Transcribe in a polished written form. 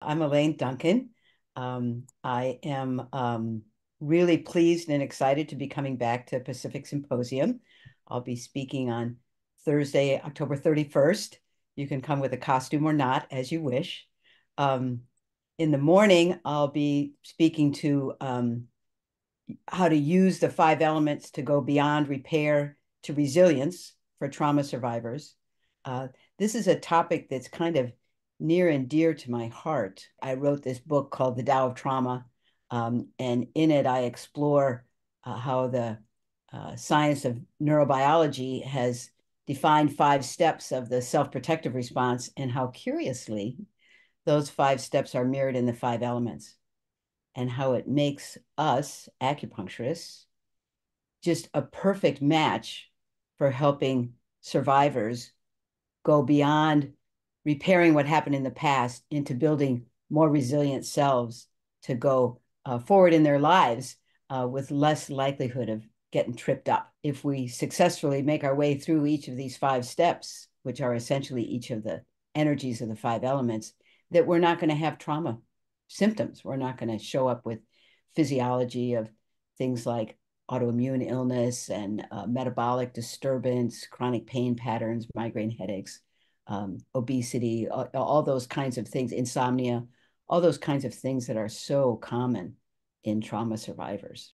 I'm Alaine Duncan. I am really pleased and excited to be coming back to Pacific Symposium. I'll be speaking on Thursday, October 31st. You can come with a costume or not, as you wish. Um, in the morning, I'll be speaking to how to use the five elements to go beyond repair to resilience for trauma survivors. Uh, this is a topic that's kind of near and dear to my heart. I wrote this book called The Tao of Trauma, and in it, I explore how the science of neurobiology has defined five steps of the self protective response and how curiously those five steps are mirrored in the five elements and how it makes us acupuncturists just a perfect match for helping survivors go beyond repairing what happened in the past into building more resilient selves to go forward in their lives with less likelihood of getting tripped up. If we successfully make our way through each of these five steps, which are essentially each of the energies of the five elements, that we're not going to have trauma symptoms. We're not going to show up with physiology of things like autoimmune illness and metabolic disturbance, chronic pain patterns, migraine headaches, obesity, all those kinds of things, insomnia, all those kinds of things that are so common in trauma survivors.